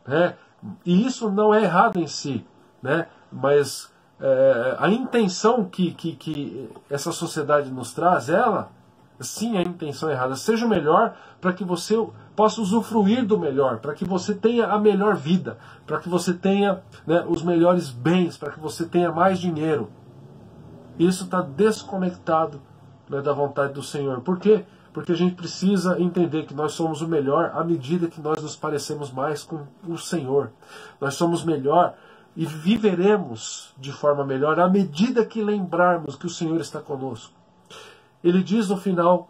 né? E isso não é errado em si, né? Mas a intenção que essa sociedade nos traz, ela sim, a intenção errada. Seja o melhor para que você possa usufruir do melhor, para que você tenha a melhor vida, para que você tenha, né, os melhores bens, para que você tenha mais dinheiro. Isso está desconectado, né, da vontade do Senhor. Por quê? Porque a gente precisa entender que nós somos o melhor à medida que nós nos parecemos mais com o Senhor. Nós somos melhor e viveremos de forma melhor à medida que lembrarmos que o Senhor está conosco. Ele diz no final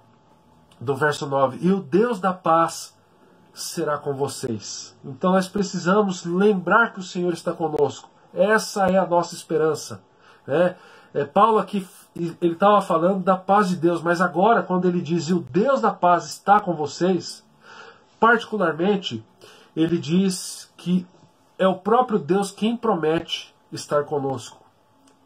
do verso 9: e o Deus da paz será com vocês. Então nós precisamos lembrar que o Senhor está conosco. Essa é a nossa esperança, né? Paulo aqui, ele estava falando da paz de Deus, mas agora quando ele diz: e o Deus da paz está com vocês, particularmente, ele diz que é o próprio Deus quem promete estar conosco,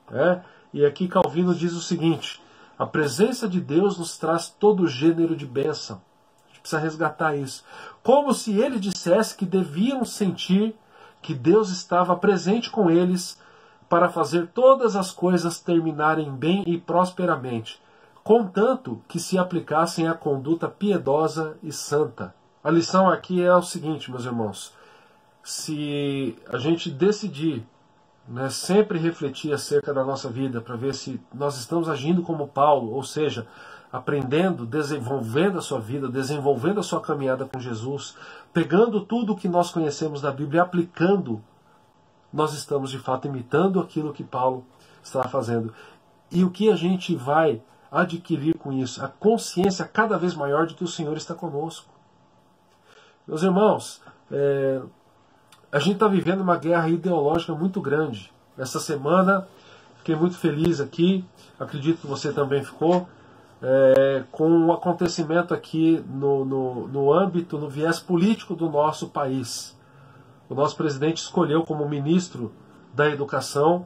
né? E aqui Calvino diz o seguinte: a presença de Deus nos traz todo gênero de bênção. A gente precisa resgatar isso. Como se ele dissesse que deviam sentir que Deus estava presente com eles para fazer todas as coisas terminarem bem e prosperamente, contanto que se aplicassem à conduta piedosa e santa. A lição aqui é o seguinte, meus irmãos: se a gente decidir, sempre refletir acerca da nossa vida para ver se nós estamos agindo como Paulo, ou seja, aprendendo, desenvolvendo a sua vida, desenvolvendo a sua caminhada com Jesus, pegando tudo o que nós conhecemos da Bíblia e aplicando, nós estamos de fato imitando aquilo que Paulo está fazendo. E o que a gente vai adquirir com isso? A consciência cada vez maior de que o Senhor está conosco. Meus irmãos, a gente está vivendo uma guerra ideológica muito grande. Essa semana fiquei muito feliz aqui, acredito que você também ficou, com um acontecimento aqui no âmbito, no viés político do nosso país. O nosso presidente escolheu como ministro da Educação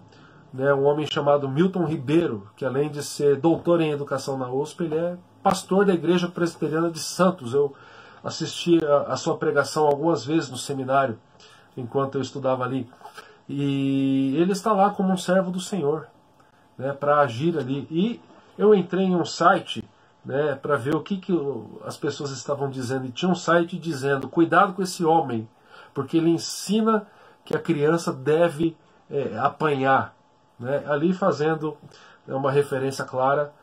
um homem chamado Milton Ribeiro, que além de ser doutor em Educação na USP, ele é pastor da Igreja Presbiteriana de Santos. Eu assisti a sua pregação algumas vezes no seminário, enquanto eu estudava ali. E ele está lá como um servo do Senhor, para agir ali. E eu entrei em um site para ver o que as pessoas estavam dizendo. E tinha um site dizendo: cuidado com esse homem, porque ele ensina que a criança deve apanhar. Ali fazendo uma referência clara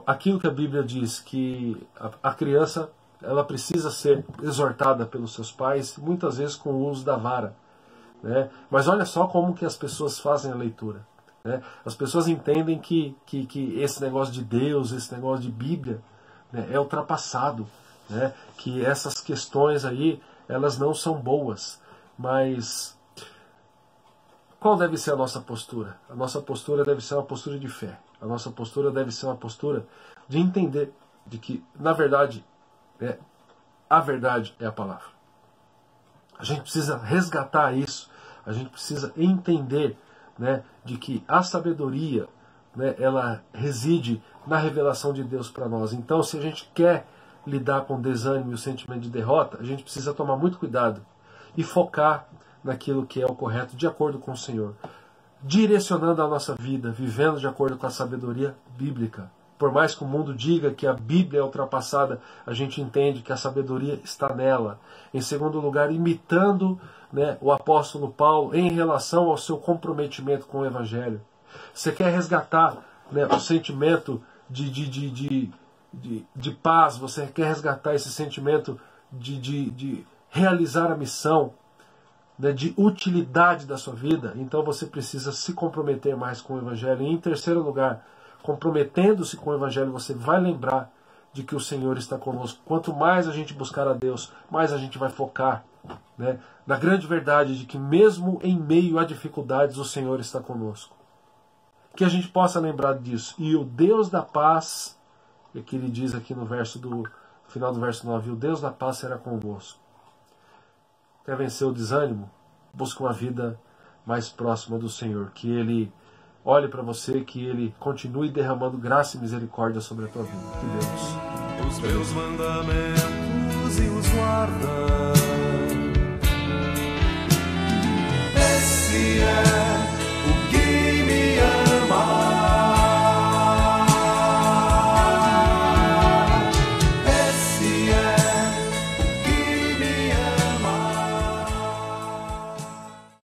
àquilo que a Bíblia diz, que a criança ela precisa ser exortada pelos seus pais, muitas vezes com o uso da vara. Mas olha só como que as pessoas fazem a leitura. As pessoas entendem que esse negócio de Deus, esse negócio de Bíblia é ultrapassado, que essas questões aí elas não são boas. Mas qual deve ser a nossa postura? A nossa postura deve ser uma postura de fé. A nossa postura deve ser uma postura de entender de que, na verdade, a verdade é a palavra. A gente precisa resgatar isso. A gente precisa entender de que a sabedoria ela reside na revelação de Deus para nós. Então, se a gente quer lidar com o desânimo e o sentimento de derrota, a gente precisa tomar muito cuidado e focar naquilo que é o correto, de acordo com o Senhor, direcionando a nossa vida, vivendo de acordo com a sabedoria bíblica. Por mais que o mundo diga que a Bíblia é ultrapassada, a gente entende que a sabedoria está nela. Em segundo lugar, imitando o apóstolo Paulo em relação ao seu comprometimento com o Evangelho. Você quer resgatar o sentimento de paz, você quer resgatar esse sentimento de realizar a missão, de utilidade da sua vida, então você precisa se comprometer mais com o Evangelho. E em terceiro lugar, comprometendo-se com o Evangelho, você vai lembrar de que o Senhor está conosco. Quanto mais a gente buscar a Deus, mais a gente vai focar na grande verdade de que mesmo em meio a dificuldades, o Senhor está conosco. Que a gente possa lembrar disso. E o Deus da paz, que ele diz aqui no final do verso 9, o Deus da paz será convosco. Quer vencer o desânimo? Busca uma vida mais próxima do Senhor. Que Ele olhe para você, que Ele continue derramando graça e misericórdia sobre a tua vida. Que Deus. Os meus mandamentos e os guarda. Esse é